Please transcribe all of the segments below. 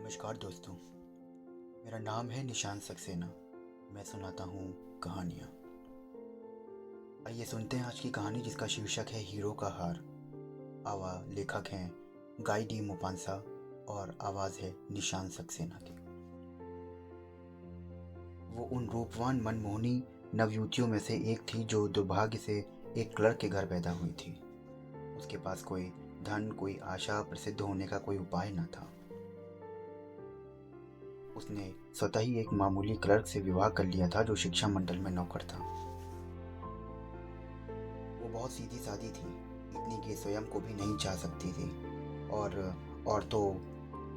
नमस्कार दोस्तों। मेरा नाम है निशान सक्सेना। मैं सुनाता हूँ कहानियाँ। आइए सुनते हैं आज की कहानी जिसका शीर्षक है हीरो का हार। लेखक हैं गाई डी मोपांसा और आवाज़ है निशान सक्सेना की। वो उन रूपवान मनमोहनी नवयुवतियों में से एक थी जो दुर्भाग्य से एक क्लर्क के घर पैदा हुई थी। उसके पास कोई धन, कोई आशा, प्रसिद्ध होने का कोई उपाय न था। उसने स्वतः ही एक मामूली क्लर्क से विवाह कर लिया था जो शिक्षा मंडल में नौकर था। वो बहुत सीधी सादी थी, इतनी कि स्वयं को भी नहीं चाह सकती थी और औरतों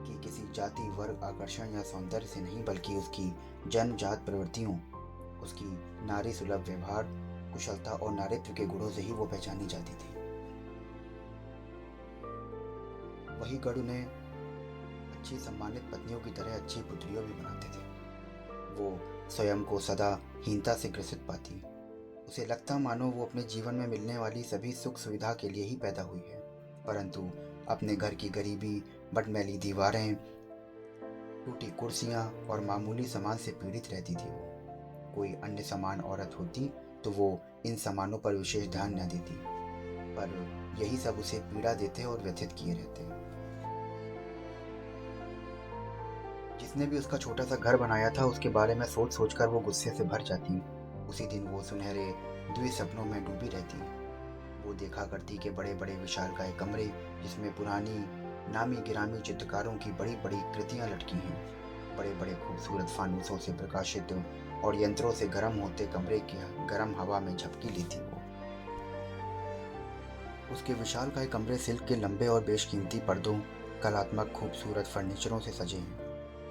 की किसी जाति, वर्ग, आकर्षण या सौंदर्य से नहीं बल्कि उसकी जन्मजात प्रवृत्तियों, उसकी नारी सुलभ व्यवहार, कुशलता और नारित्व के गुणों से ही वो पहचानी जाती थी। वही गढ़ उन्हें अच्छी सम्मानित पत्नियों की तरह अच्छी पुत्रियों भी बनाते थे। वो स्वयं को सदा हीनता से ग्रसित पाती। उसे लगता मानो वो अपने जीवन में मिलने वाली सभी सुख सुविधा के लिए ही पैदा हुई है, परंतु अपने घर की गरीबी, बटमैली दीवारें, टूटी कुर्सियां और मामूली सामान से पीड़ित रहती थी। वो कोई अन्य समान औरत होती तो वो इन सामानों पर विशेष ध्यान न देती, पर यही सब उसे पीड़ा देते और व्यथित किए रहते। जिसने भी उसका छोटा सा घर बनाया था उसके बारे में सोच सोचकर वो गुस्से से भर जाती। उसी दिन वो सुनहरे द्विसपनों में डूबी रहती। वो देखा करती कि बड़े बड़े विशालकाय कमरे जिसमें पुरानी नामी गिरामी चित्रकारों की बड़ी बड़ी कृतियां लटकी हैं, बड़े बड़े खूबसूरत फानूसों से प्रकाशित और यंत्रों से गर्म होते कमरे की गर्म हवा में झपकी लेती। वो उसके विशालकाय कमरे सिल्क के लंबे और बेशकीमती पर्दों, कलात्मक खूबसूरत फर्नीचरों से सजे हैं,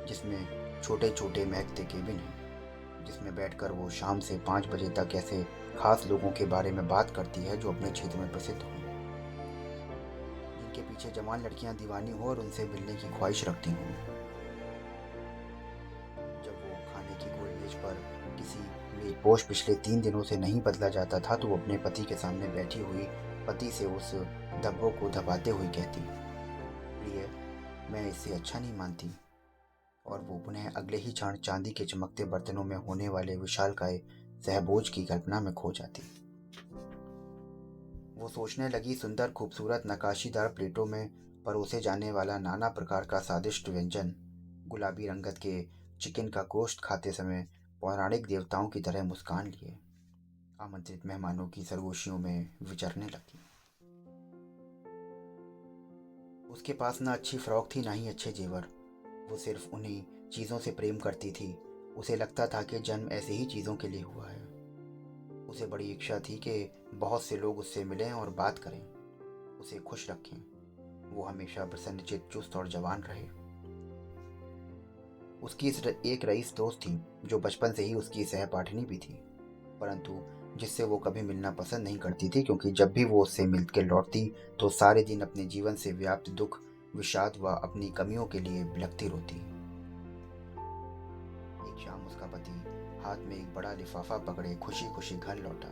जिसमें छोटे छोटे महकते केबिन हैं, जिसमें बैठकर वो शाम से 5 बजे तक ऐसे खास लोगों के बारे में बात करती है जो अपने क्षेत्र में प्रसिद्ध हों, जिनके पीछे जवान लड़कियां दीवानी हो और उनसे मिलने की ख्वाहिश रखती हों। जब वो खाने की गोल मेज पर किसी मेजपोश पिछले 3 दिनों से नहीं बदला जाता था तो वो अपने पति के सामने बैठी हुई पति से उस धब्बों को दबाते हुए कहती, प्रिय, मैं इससे अच्छा नहीं मानती। और वो पुनः अगले ही क्षण चांदी के चमकते बर्तनों में होने वाले विशालकाय सहभोज की कल्पना में खो जाती। वो सोचने लगी, सुंदर खूबसूरत नकाशीदार प्लेटों में परोसे जाने वाला नाना प्रकार का स्वादिष्ट व्यंजन, गुलाबी रंगत के चिकन का गोश्त खाते समय पौराणिक देवताओं की तरह मुस्कान लिए आमंत्रित मेहमानों की सरगोशियों में विचरने लगी। उसके पास ना अच्छी फ्रॉक थी ना ही अच्छे जेवर। वो सिर्फ उन्हीं चीज़ों से प्रेम करती थी। उसे लगता था कि जन्म ऐसे ही चीज़ों के लिए हुआ है। उसे बड़ी इच्छा थी कि बहुत से लोग उससे मिलें और बात करें, उसे खुश रखें। वो हमेशा प्रसन्नचित्त, चुस्त और जवान रहे। उसकी एक रईस दोस्त थी जो बचपन से ही उसकी सहपाठिनी भी थी, परंतु जिससे वो कभी मिलना पसंद नहीं करती थी, क्योंकि जब भी वो उससे मिलकर लौटती तो सारे दिन अपने जीवन से व्याप्त दुख, विषाद व अपनी कमियों के लिए बिलखती रोती। एक शाम उसका पति हाथ में एक बड़ा लिफाफा पकड़े खुशी खुशी घर लौटा।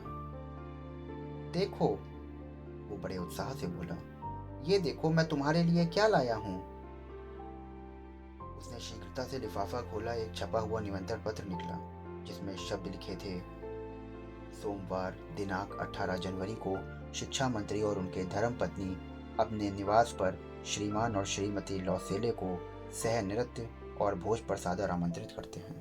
देखो, वो बड़े उत्साह से बोला, ये देखो मैं तुम्हारे लिए क्या लाया हूँ। उसने शीघ्रता से लिफाफा खोला। एक छपा हुआ निमंत्रण पत्र निकला जिसमें शब्द लिखे थे, सोमवार दिनांक 18 जनवरी को शिक्षा मंत्री और उनके धर्मपत्नी अपने निवास पर श्रीमान और श्रीमती लौसेले को सह नृत्य और भोज प्रसादर आमंत्रित करते हैं।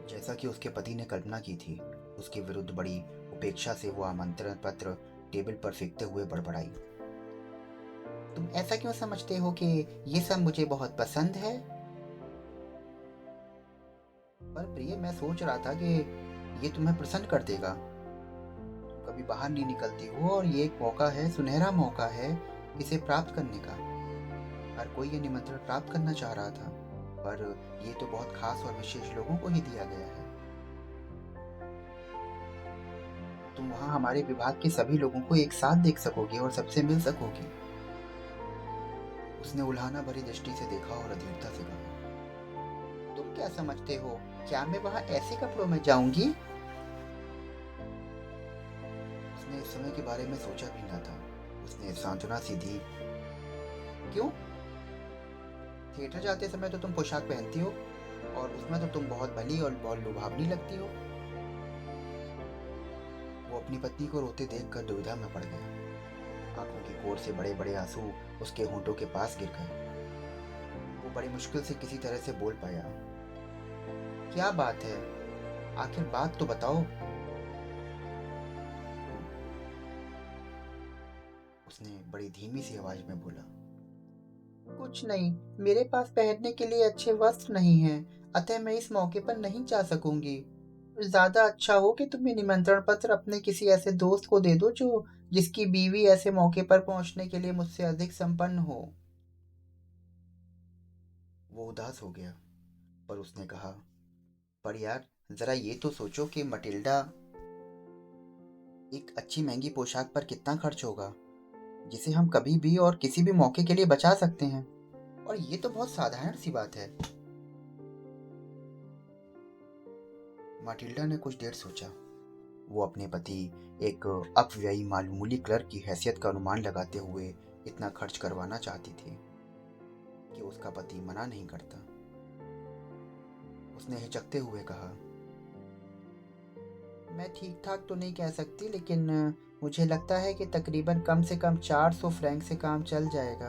जैसा कि उसके पति ने कल्पना की थी, उसके विरुद्ध बड़ी उपेक्षा से वो आमंत्रण पत्र टेबल पर फेंकते हुए बड़बड़ाई, तुम ऐसा क्यों समझते हो कि ये सब मुझे बहुत पसंद है? पर प्रिय, मैं सोच रहा था कि ये तुम्हें प्रसन्न कर देगा। तुम कभी बाहर नहीं निकलती हो और ये एक मौका है, सुनहरा मौका है इसे प्राप्त करने का। हर कोई ये निमंत्रण प्राप्त करना चाह रहा था, पर ये तो बहुत खास और विशेष लोगों को ही दिया गया है। तुम वहाँ हमारे विभाग के सभी लोगों को एक साथ देख सकोगी और सबसे मिल सकोगी। उसने उल्हाना भरी दृष्टि से देखा और अधीरता से कहा, तुम क्या समझते हो, क्या मैं वहाँ ऐसे कपड़ों में जाऊंगी? उसने इस समय के बारे में सोचा भी न था। उसने सांत्वना सी दी, क्यों? थिएटर जाते समय तो तुम पोशाक पहनती हो और उसमें तो तुम बहुत भली और बहुत लुभावनी लगती हो। वो अपनी पत्नी को रोते देखकर दुविधा में पड़ गया। आंखों की कोर से बड़े बड़े आंसू उसके होंठों के पास गिर गए। वो बड़ी मुश्किल से किसी तरह से बोल पाया, क्या बात है, आखिर बात तो बताओ। उसने बड़ी धीमी सी आवाज में बोला, कुछ नहीं, मेरे पास पहनने के लिए अच्छे वस्त्र नहीं हैं, अतः मैं इस मौके पर नहीं जा सकूंगी। ज्यादा अच्छा हो कि तुम ये निमंत्रण पत्र अपने किसी ऐसे दोस्त को दे दो जो जिसकी बीवी ऐसे मौके पर पहुंचने के लिए मुझसे अधिक संपन्न हो। वो उदास हो गया, पर उसने कहा, पर यार जरा ये तो सोचो कि मटिल्डा एक अच्छी महंगी पोशाक पर कितना खर्च होगा, जिसे हम कभी भी और किसी भी मौके के लिए बचा सकते हैं, और ये तो बहुत साधारण सी बात है। माटिल्डा ने कुछ देर सोचा। वो अपने पति, एक अपव्ययी मामूली क्लर्क की हैसियत का अनुमान लगाते हुए इतना खर्च करवाना चाहती थी कि उसका पति मना नहीं करता। उसने हिचकते हुए कहा, मैं ठीक ठाक तो नहीं कह सकती, लेकिन मुझे लगता है कि तकरीबन कम से कम 400 फ्रैंक से काम चल जाएगा।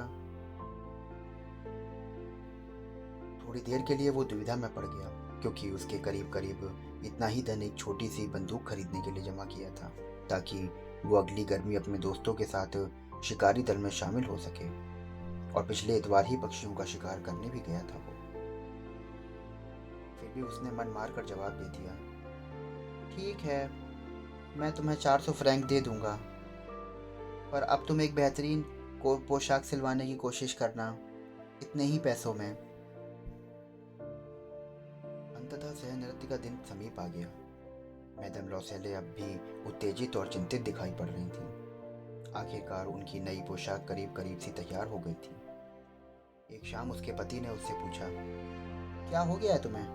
थोड़ी देर के लिए वो दुविधा में पड़ गया, क्योंकि उसके करीब करीब इतना ही धन एक छोटी सी बंदूक खरीदने के लिए जमा किया था, ताकि वो अगली गर्मी अपने दोस्तों के साथ शिकारी दल में शामिल हो सके। और पिछले इतवार ही पक्षियों का शिकार करने भी गया था वो। फिर भी उसने मन मार कर जवाब दे दिया, ठीक है, मैं तुम्हें 400 फ्रैंक दे दूंगा, पर अब तुम एक बेहतरीन पोशाक सिलवाने की कोशिश करना, इतने ही पैसों में। अंततः सह नृत्य का दिन समीप आ गया। मैडम लॉसेले अब भी उत्तेजित और चिंतित दिखाई पड़ रही थी। आखिरकार उनकी नई पोशाक करीब करीब सी तैयार हो गई थी। एक शाम उसके पति ने उससे पूछा, क्या हो गया है तुम्हें?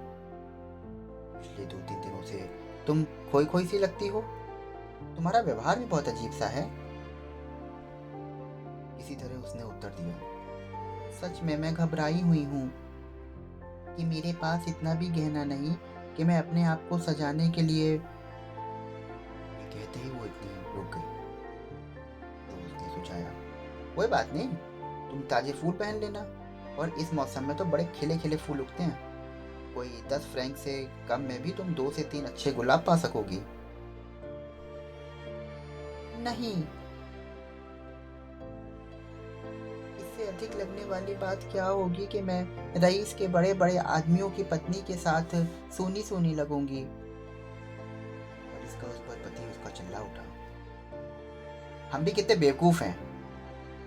पिछले 2-3 दिनों से तुम खोई खोई सी लगती हो, तुम्हारा व्यवहार भी बहुत अजीब सा है। इसी तरह उसने उत्तर दिया, सच में मैं घबराई हुई हूँ कि मेरे पास इतना भी गहना नहीं कि मैं अपने आप को सजाने के लिए। ये कहते ही वो इतनी रुक गई। तो उसने सुझाया, कोई बात नहीं, तुम ताजे फूल पहन लेना, और इस मौसम में तो बड़े खिले खिले फूल उगते हैं। कोई 10 फ्रैंक से कम में भी तुम 2 से 3 अच्छे गुलाब पा सकोगी। नहीं, इससे अधिक लगने वाली बात क्या होगी कि मैं रईस के बड़े बड़े आदमियों की पत्नी के साथ सोनी सोनी लगूंगी। और इसका उस पर पति उसका चिल्ला उठा, हम भी कितने बेवकूफ हैं।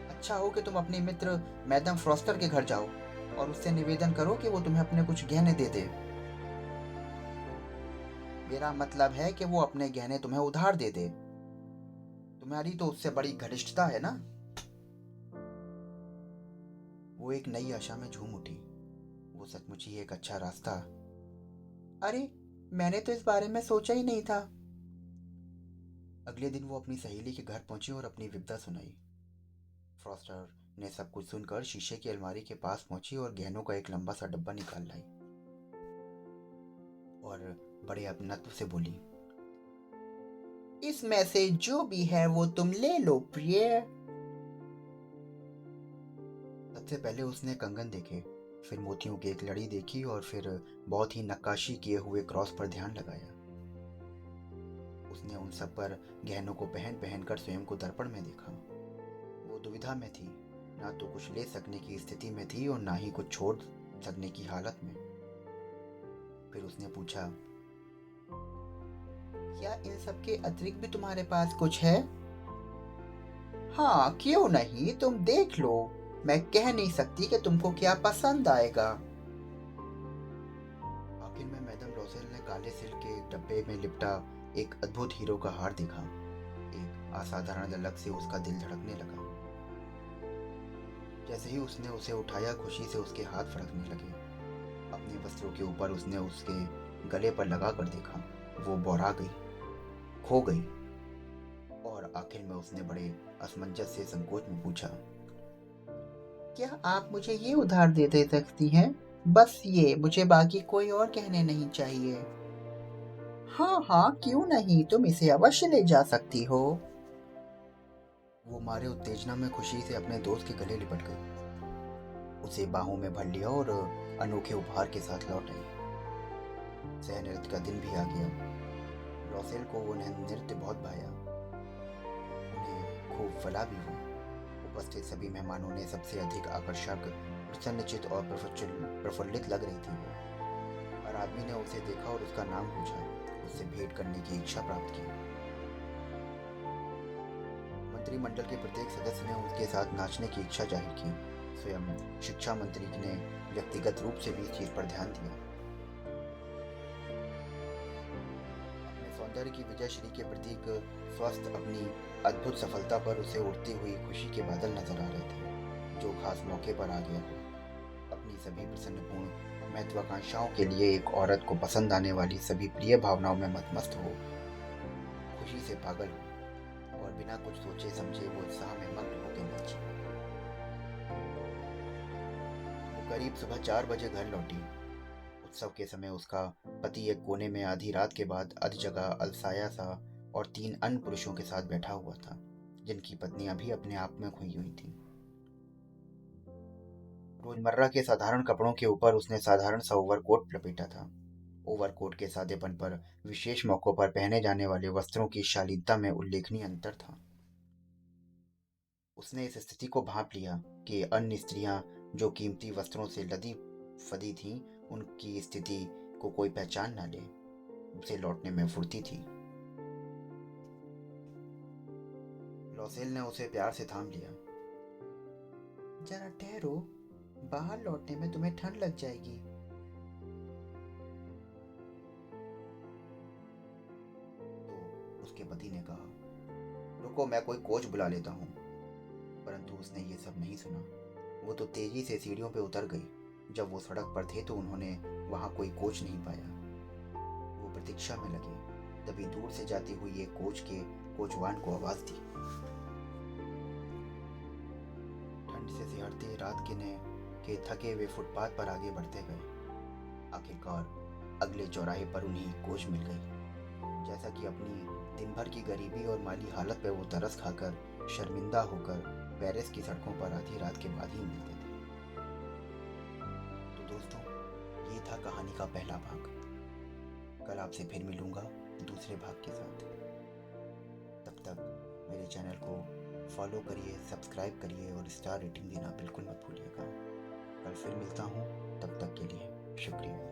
अच्छा हो कि तुम अपने मित्र मैडम फ्रॉस्टर के घर जाओ और उससे निवेदन करो कि वो तुम्हें अपने कुछ गहने दे दे। मेरा मतलब है कि वो अपने गहने तुम्हें उधार दे दे। तुम्हारी तो उससे बड़ी घनिष्ठता है ना। वो एक नई आशा में झूम उठी। वो सचमुच ही एक अच्छा रास्ता। अरे, मैंने तो इस बारे में सोचा ही नहीं था। अगले दिन वो अपनी सहेली के घर पहुंची और अपनी विपदा सुनाई। फ्रॉस्टर ने सब कुछ सुनकर शीशे की अलमारी के पास पहुंची और गहनों का एक लंबा सा डब्बा निकाल लाई और बड़े अपनत्व से बोली, इसमें से जो भी है वो तुम ले लो प्रिय। सबसे पहले उसने कंगन देखे, फिर मोतियों की एक लड़ी देखी और फिर बहुत ही नक्काशी किए हुए क्रॉस पर ध्यान लगाया। उसने उन सब पर गहनों को पहन पहन कर स्वयं को दर्पण में देखा। वो दुविधा में थी, ना तो कुछ ले सकने की स्थिति में थी और ना ही कुछ छोड़ सकने की हालत में। फिर उसने पूछा, क्या इन सब के अतिरिक्त भी तुम्हारे पास कुछ है? हाँ, क्यों नहीं, तुम देख लो, मैं कह नहीं सकती कि तुमको क्या पसंद आएगा। आखिर में मैडम रोसेल ने काले सिल्क के एक डब्बे में लिपटा एक अद्भुत हीरो का हार देखा। एक असाधारण झलक से उसका दिल धड़कने लगा। जैसे ही उसने उसे उठाया, खुशी से उसके हाथ फड़कने लगे। अपने वस्त्रों के ऊपर उसने उसके गले पर लगा कर देखा। वो बौरा गई, खो गई, और आखिर में उसने बड़े असमंजस से संकोच में पूछा, क्या आप मुझे ये उधार दे सकती हैं? बस ये, मुझे बाकी कोई और कहने नहीं चाहिए। हाँ हाँ, क्यों नहीं, तुम इसे अवश्य ले जा सकती हो। वो मारे उत्तेजना में खुशी से अपने दोस्त के गले लिपट गई, उसे बाहों में भर लिया और अनोखे उपहार के साथ लौट आई। सह नृत्य का दिन भी आ गया। रॉसेल को वो नृत्य बहुत भाया, उन्हें खूब फला भी हुआ। उपस्थित सभी मेहमानों ने सबसे अधिक आकर्षक, प्रसन्नचित और प्रफुल्लित लग रही थी वो। हर आदमी ने उसे देखा और उसका नाम पूछा, उससे भेंट करने की इच्छा प्राप्त की। मंत्रिमंडल के प्रत्येक सदस्य ने उसके साथ नाचने की इच्छा जाहिर की। स्वयं शिक्षा मंत्री ने व्यक्तिगत रूप से भी इस चीज पर ध्यान दिया। अपने सौंदर्य की विजयश्री के प्रतीक स्वस्थ अपनी अद्भुत सफलता पर उसे उड़ती हुई खुशी के बादल नजर आ रहे थे, जो खास मौके पर आ गया हो। अपनी सभी प्रसन्नपूर्ण महत्वाकांक्षाओं के लिए एक औरत को पसंद आने वाली सभी प्रिय भावनाओं में मतमस्त हो, खुशी से पागल हो, और बिना कुछ सोचे समझे वो उत्साह में मग्न होकर नाची। वो करीब सुबह 4 बजे घर लौटी। उत्सव के समय उसका पति एक कोने में आधी रात के बाद अध जगह अलसाया सा और 3 अन्य पुरुषों के साथ बैठा हुआ था, जिनकी पत्नियां भी अपने आप में खोई हुई थीं। रोजमर्रा के साधारण कपड़ों के ऊपर उसने साधारण सा ओवरकोट लपेटा था। ओवरकोट के सादेपन पर विशेष मौकों पर पहने जाने वाले वस्त्रों की शालीनता में उल्लेखनीय अंतर था। उसने इस स्थिति को भांप लिया कि अन्य स्त्रियां जो कीमती वस्त्रों से लदी फदी थीं, उनकी स्थिति को कोई पहचान न ले। उसे लौटने में फुर्ती थी। लॉसेल ने उसे प्यार से थाम लिया। जरा ठहरो, बाहर लौटने में तुम्हें ठंड लग जाएगी। तो उसके पति ने कहा, रुको, मैं कोई कोच बुला लेता हूँ। परंतु उसने ये सब नहीं सुना। वो तो तेजी से सीढ़ियों पे उतर गई। जब वो सड़क पर थे तो उन्होंने वहां कोई कोच नहीं पाया। वो प्रतीक्षा में लगे, तभी दूर से जाती हुई एक कोच के कोचवान को आवाज दी। ठंड से सिहरते रात के थके वे फुटपाथ पर आगे बढ़ते गए। आखिरकार अगले चौराहे पर उन्हें कोच मिल गई। जैसा कि अपनी दिन भर की गरीबी और माली हालत पर वो तरस खाकर शर्मिंदा होकर पेरिस की सड़कों पर आधी रात के बाद ही मिलते थे। तो दोस्तों, ये था कहानी का पहला भाग। कल आपसे फिर मिलूंगा दूसरे भाग के साथ। तब तक मेरे चैनल को फॉलो करिए, सब्सक्राइब करिए और स्टार रेटिंग देना बिल्कुल मत भूलिएगा। कल फिर मिलता हूँ, तब तक के लिए शुक्रिया।